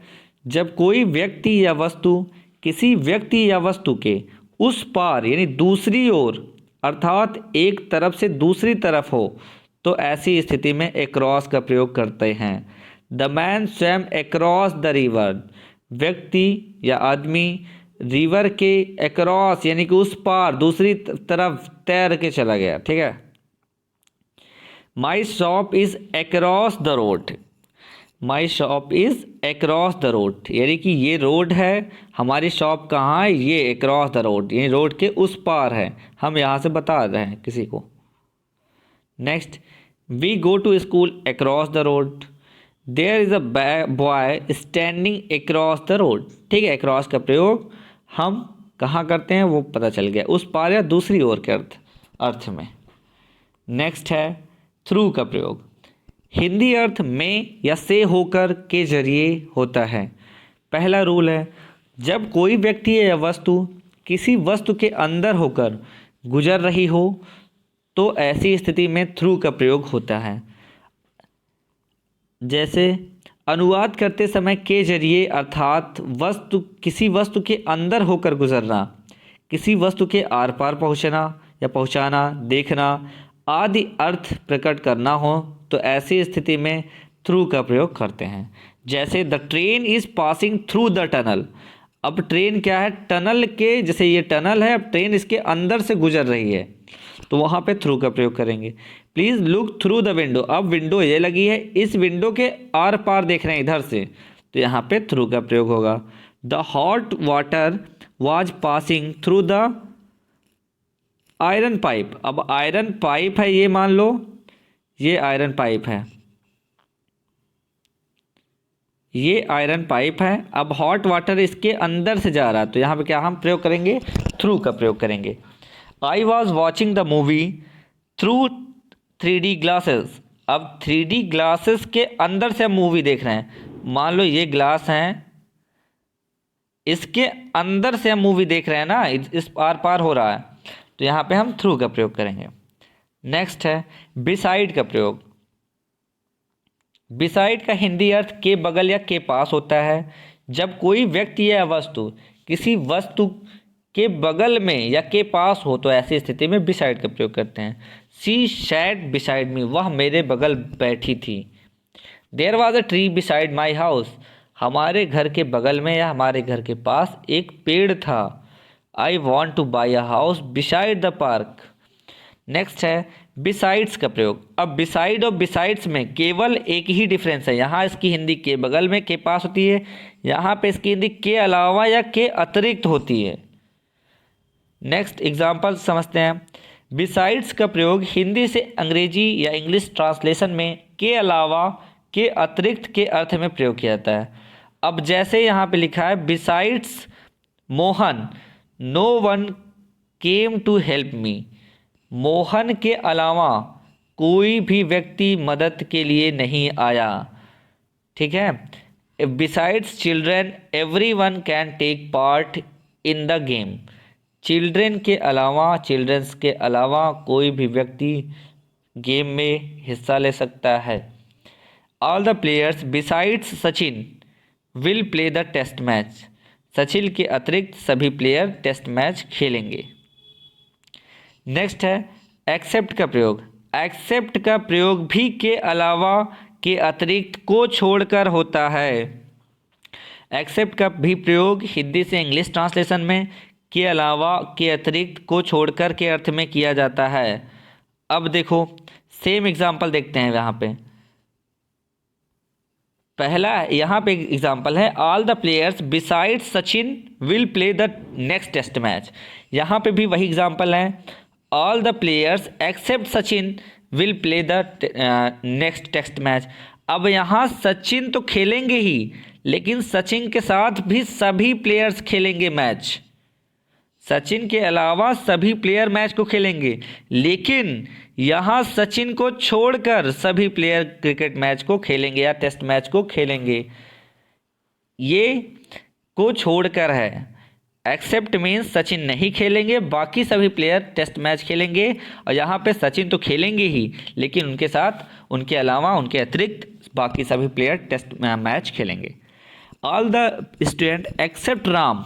जब कोई व्यक्ति या वस्तु किसी व्यक्ति या वस्तु के उस पार यानी दूसरी ओर, अर्थात एक तरफ से दूसरी तरफ हो तो ऐसी स्थिति में अक्रॉस का प्रयोग करते हैं। The man swum across the river, व्यक्ति या आदमी रिवर के अक्रॉस यानी कि उस पार दूसरी तरफ तैर के चला गया। ठीक है, my shop is across the road, my shop is across the road, यानी कि ये रोड है, हमारी शॉप कहाँ है, ये अक्रॉस द रोड, यानी रोड के उस पार है, हम यहाँ से बता रहे हैं किसी को। Next, we go to school across the road, there is a boy standing across the road. ठीक है, अक्रॉस का प्रयोग हम कहाँ करते हैं वो पता चल गया, उस पार या दूसरी ओर के अर्थ में। नेक्स्ट है थ्रू का प्रयोग। हिंदी अर्थ में या से होकर के जरिए होता है। पहला रूल है, जब कोई व्यक्ति या वस्तु किसी वस्तु के अंदर होकर गुजर रही हो तो ऐसी स्थिति में थ्रू का प्रयोग होता है। जैसे अनुवाद करते समय के जरिए, अर्थात किसी वस्तु के अंदर होकर गुजरना, किसी वस्तु के आर पार पहुँचना या पहुँचाना, देखना आदि अर्थ प्रकट करना हो तो ऐसी स्थिति में थ्रू का प्रयोग करते हैं। जैसे the train is passing through the tunnel, अब ट्रेन क्या है, टनल के, जैसे ये टनल है, अब ट्रेन इसके अंदर से गुजर रही है तो वहाँ पे थ्रू का प्रयोग करेंगे। Please look through the window, अब विंडो ये लगी है, इस विंडो के आर पार देख रहे हैं इधर से, तो यहाँ पे थ्रू का प्रयोग होगा। The hot water was passing through the iron pipe, अब आयरन पाइप है, ये मान लो ये आयरन पाइप है, ये आयरन पाइप है, अब हॉट वाटर इसके अंदर से जा रहा है तो यहाँ पे क्या हम प्रयोग करेंगे, थ्रू का प्रयोग करेंगे। I was watching the movie through 3D glasses, अब 3D ग्लासेस के अंदर से हम मूवी देख रहे हैं, मान लो ये ग्लास हैं, इसके अंदर से हम मूवी देख रहे हैं ना, इस आर पार हो रहा है तो यहाँ पे हम थ्रू का प्रयोग करेंगे। नेक्स्ट है बिसाइड का प्रयोग। बिसाइड का हिंदी अर्थ के बगल या के पास होता है। जब कोई व्यक्ति या वस्तु किसी वस्तु के बगल में या के पास हो तो ऐसी स्थिति में बिसाइड का प्रयोग करते हैं। शी सैट बिसाइड मी, वह मेरे बगल बैठी थी। There was a tree beside my house, हमारे घर के बगल में या हमारे घर के पास एक पेड़ था। I want two by a house beside the park. Next है बिसाइड्स का प्रयोग। अब बिसाइड और बिसाइड्स में केवल एक ही डिफरेंस है, यहाँ इसकी हिंदी के बगल में के पास होती है, यहाँ पे इसकी हिंदी के अलावा या के अतिरिक्त होती है। नेक्स्ट एग्जाम्पल समझते हैं। बिसाइड्स का प्रयोग हिंदी से अंग्रेजी या इंग्लिश ट्रांसलेशन में के अलावा के अतिरिक्त के अर्थ में प्रयोग किया जाता है। अब जैसे यहाँ पे लिखा है besides Mohan no one came to help me, Mohan के अलावा कोई भी व्यक्ति मदद के लिए नहीं आया। ठीक है। Besides children every one can take part in the game, children के अलावा चिल्ड्रंस के अलावा कोई भी व्यक्ति गेम में हिस्सा ले सकता है। All the players besides Sachin will play the test match, Sachin के अतिरिक्त सभी प्लेयर टेस्ट मैच खेलेंगे। नेक्स्ट है एक्सेप्ट का प्रयोग। एक्सेप्ट का प्रयोग भी के अलावा के अतिरिक्त को छोड़कर होता है। एक्सेप्ट का भी प्रयोग हिंदी से इंग्लिश ट्रांसलेशन में के अलावा के अतिरिक्त को छोड़कर के अर्थ में किया जाता है। अब देखो सेम एग्जाम्पल देखते हैं यहाँ पे। पहला यहाँ पे एग्जाम्पल है all the players besides Sachin will play the next test match, यहाँ पे भी वही एग्जाम्पल है all the players except Sachin will play the next test match. अब यहाँ सचिन तो खेलेंगे ही, लेकिन सचिन के साथ भी सभी प्लेयर्स खेलेंगे मैच, सचिन के अलावा सभी प्लेयर मैच को खेलेंगे, लेकिन यहाँ सचिन को छोड़कर सभी प्लेयर क्रिकेट मैच को खेलेंगे या टेस्ट मैच को खेलेंगे। ये को छोड़कर है। एक्सेप्ट मीन्स सचिन नहीं खेलेंगे, बाकी सभी प्लेयर टेस्ट मैच खेलेंगे, और यहाँ पे सचिन तो खेलेंगे ही, लेकिन उनके साथ उनके अलावा उनके अतिरिक्त बाकी सभी प्लेयर टेस्ट मैच खेलेंगे। All the student except Ram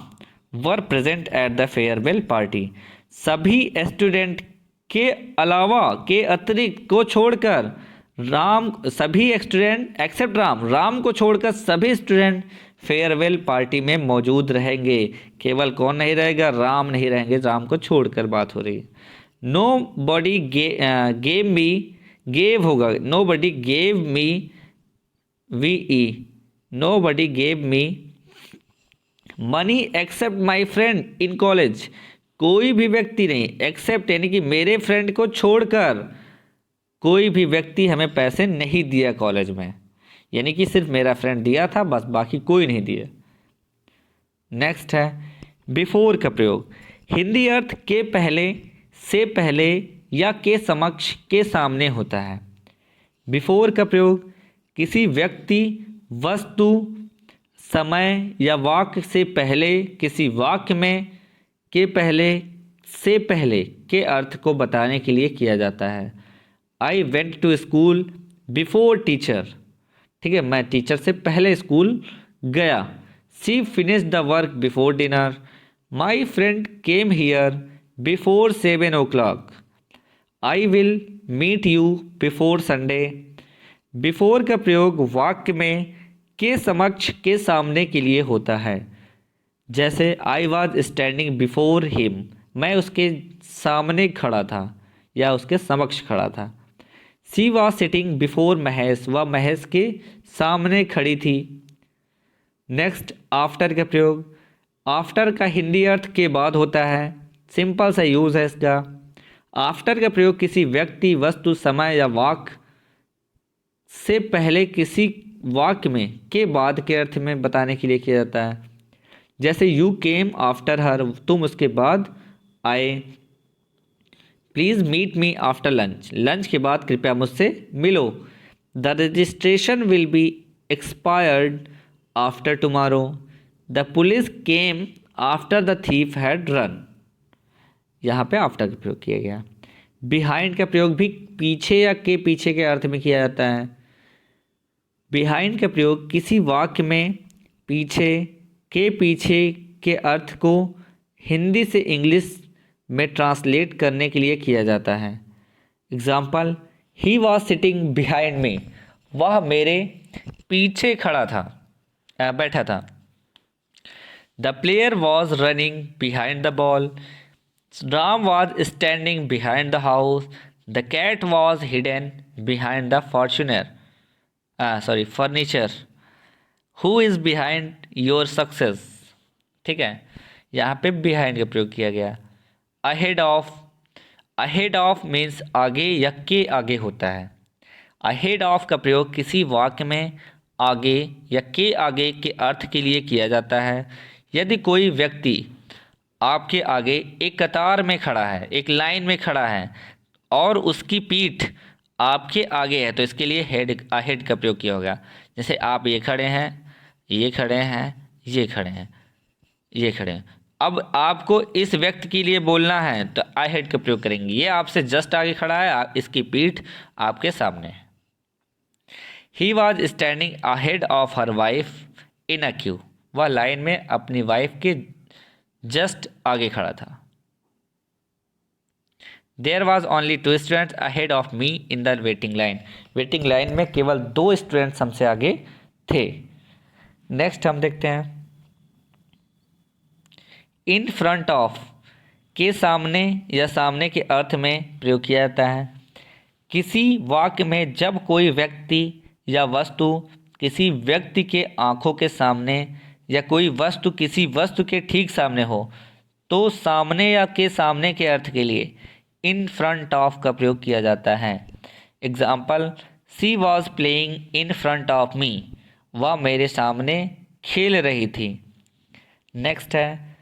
were present at the farewell party, सभी स्टूडेंट के अलावा के अतिरिक्त को छोड़कर राम, सभी स्टूडेंट एक्सेप्ट राम, राम को छोड़कर सभी स्टूडेंट फेयरवेल पार्टी में मौजूद रहेंगे। केवल कौन नहीं रहेगा? राम नहीं रहेंगे, राम को छोड़कर बात हो रही है। Nobody gave me, gave होगा नो बडी गेव मी वी ई, nobody gave me money except my friend in college, कोई भी व्यक्ति नहीं, एक्सेप्ट यानी कि मेरे फ्रेंड को छोड़कर कोई भी व्यक्ति हमें पैसे नहीं दिया कॉलेज में, यानी कि सिर्फ मेरा फ्रेंड दिया था बस, बाकी कोई नहीं दिया। नेक्स्ट है बिफोर का प्रयोग। हिंदी अर्थ के पहले, से पहले या के समक्ष, के सामने होता है। बिफोर का प्रयोग किसी व्यक्ति, वस्तु, समय या वाक्य से पहले, किसी वाक्य में के पहले, से पहले के अर्थ को बताने के लिए किया जाता है। I went to school before teacher, ठीक है, मैं टीचर से पहले स्कूल गया। She finish the work before dinner, my friend came here before 7 o'clock, I will meet you before Sunday. Before का प्रयोग वाक्य में के समक्ष, के सामने के लिए होता है। जैसे I was standing before him, मैं उसके सामने खड़ा था या उसके समक्ष खड़ा था। सी वॉज सिटिंग बिफोर महेश, वह महेश के सामने खड़ी थी। नेक्स्ट आफ्टर का प्रयोग। आफ्टर का हिंदी अर्थ के बाद होता है, सिंपल सा यूज़ है इसका। आफ्टर का प्रयोग किसी व्यक्ति, वस्तु, समय या वाक्य से पहले किसी वाक्य में के बाद के अर्थ में बताने के लिए किया जाता है। जैसे यू केम आफ्टर हर, तुम उसके बाद आए। Please meet me after lunch, lunch के बाद कृपया मुझसे मिलो। The registration will be expired after tomorrow, the police came after the thief had run. यहाँ पे आफ्टर का प्रयोग किया गया। बिहाइंड का प्रयोग भी पीछे या के पीछे के अर्थ में किया जाता है। बिहाइंड का प्रयोग किसी वाक्य में पीछे के अर्थ को हिंदी से इंग्लिश में ट्रांसलेट करने के लिए किया जाता है। Example, he was sitting behind me, वह मेरे पीछे खड़ा था, बैठा था। The player was running behind the ball, Ram was standing behind the house, the cat was hidden behind the furniture, who is behind your success. ठीक है, यहाँ पे बिहाइंड का प्रयोग किया गया। अहेड ऑफ मीन्स आगे या के आगे होता है। अहेड ऑफ का प्रयोग किसी वाक्य में आगे या के आगे के अर्थ के लिए किया जाता है। यदि कोई व्यक्ति आपके आगे एक कतार में खड़ा है, एक लाइन में खड़ा है और उसकी पीठ आपके आगे है, तो इसके लिए अहेड का प्रयोग किया होगा। जैसे आप ये खड़े हैं, ये खड़े हैं, ये खड़े हैं, ये खड़े हैं। अब आपको इस व्यक्ति के लिए बोलना है तो आई हेड का प्रयोग करेंगे। ये आपसे जस्ट आगे खड़ा है, इसकी पीठ आपके सामने है। He was standing ahead of her wife in a queue, वह लाइन में अपनी वाइफ के जस्ट आगे खड़ा था। There was only 2 students ahead of me in the waiting line, waiting line में केवल 2 स्टूडेंट्स हमसे आगे थे। नेक्स्ट हम देखते हैं, इन फ्रंट ऑफ के सामने या सामने के अर्थ में प्रयोग किया जाता है। किसी वाक्य में जब कोई व्यक्ति या वस्तु किसी व्यक्ति के आंखों के सामने या कोई वस्तु किसी वस्तु के ठीक सामने हो तो सामने या के सामने के अर्थ के लिए इन फ्रंट ऑफ का प्रयोग किया जाता है। Example, she was playing in front of me, वह मेरे सामने खेल रही थी। नेक्स्ट है,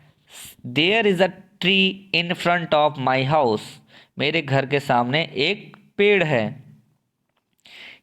there is a tree in front of my house, मेरे घर के सामने एक पेड़ है।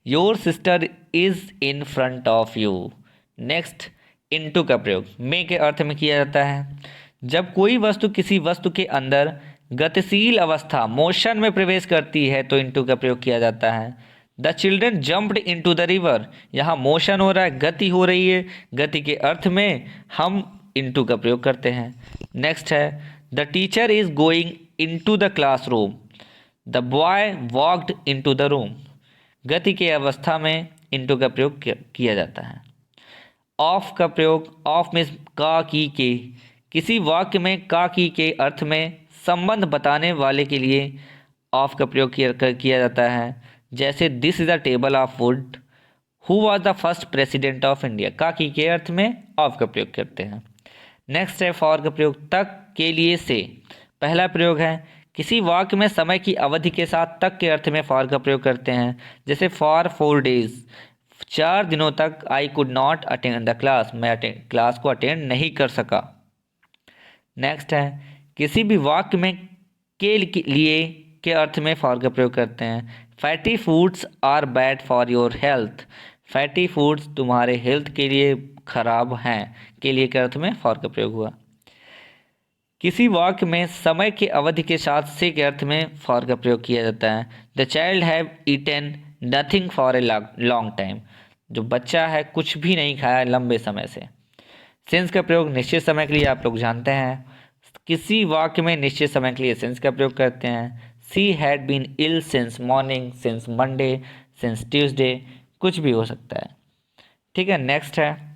Your sister is in front of you. Next, into का प्रयोग में के अर्थ में किया जाता है। जब कोई वस्तु किसी वस्तु के अंदर गतिशील अवस्था मोशन में प्रवेश करती है तो इनटू का प्रयोग किया जाता है। The children jumped into the river, यहाँ मोशन हो रहा है, गति हो रही है, गति के अर्थ में हम इनटू का प्रयोग करते हैं। नेक्स्ट है, the teacher is going into the classroom, the boy walked into the room, गति के अवस्था में इनटू का प्रयोग किया जाता है। ऑफ का प्रयोग, ऑफ मीन्स का की के, किसी वाक्य में का की के अर्थ में संबंध बताने वाले के लिए ऑफ का प्रयोग किया जाता है। जैसे this is a table of would, who was the first president of India, का की के अर्थ में ऑफ का प्रयोग करते हैं। नेक्स्ट है फॉर का प्रयोग, तक के लिए से, पहला प्रयोग है किसी वाक्य में समय की अवधि के साथ तक के अर्थ में फॉर का प्रयोग करते हैं। जैसे फॉर 4 days, 4 दिनों तक आई could not attend the class, मैं क्लास को अटेंड नहीं कर सका। नेक्स्ट है किसी भी वाक्य में के लिए के अर्थ में फॉर का प्रयोग करते हैं। Fatty foods are bad for your health, fatty foods तुम्हारे हेल्थ के लिए खराब हैं, के लिए के अर्थ में फॉर का प्रयोग हुआ। किसी वाक्य में समय के अवधि के साथ से के अर्थ में फॉर का प्रयोग किया जाता है। The child have eaten nothing for a long time, जो बच्चा है कुछ भी नहीं खाया लंबे समय से। सिंस का प्रयोग निश्चित समय के लिए आप लोग जानते हैं, किसी वाक्य में निश्चित समय के लिए सिंस का प्रयोग करते हैं। She had been ill since morning, since Monday, since Tuesday, कुछ भी हो सकता है। ठीक है, नेक्स्ट है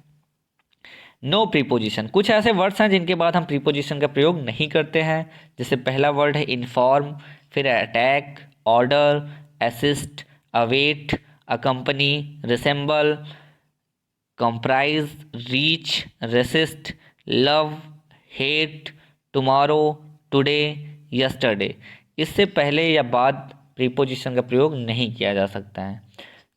नो प्रीपोजिशन, कुछ ऐसे वर्ड्स हैं जिनके बाद हम प्रीपोजिशन का प्रयोग नहीं करते हैं। जैसे पहला वर्ड है इन्फॉर्म, फिर attack, order, assist, await, accompany, resemble, comprise, reach, resist, love, hate, tomorrow, today, yesterday. इससे पहले या बाद प्रीपोजिशन का प्रयोग नहीं किया जा सकता है।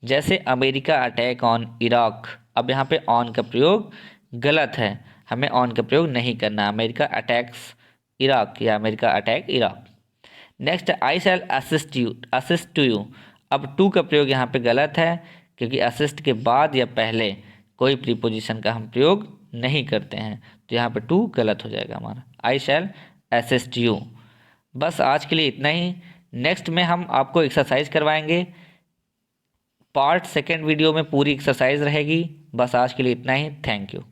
जैसे अमेरिका अटैक ऑन इराक, अब यहाँ पे ऑन का प्रयोग गलत है, हमें ऑन का प्रयोग नहीं करना। अमेरिका अटैक्स इराक या America attack Iraq. Next, I shall assist to you, अब टू का प्रयोग यहाँ पे गलत है क्योंकि असिस्ट के बाद या पहले कोई प्रीपोजिशन का हम प्रयोग नहीं करते हैं, तो यहाँ पे टू गलत हो जाएगा हमारा। आई शैल असिस्ट यू। बस आज के लिए इतना ही। नेक्स्ट में हम आपको एक्सरसाइज करवाएंगे पार्ट सेकेंड वीडियो में पूरी एक्सरसाइज रहेगी। बस आज के लिए इतना ही। Thank you.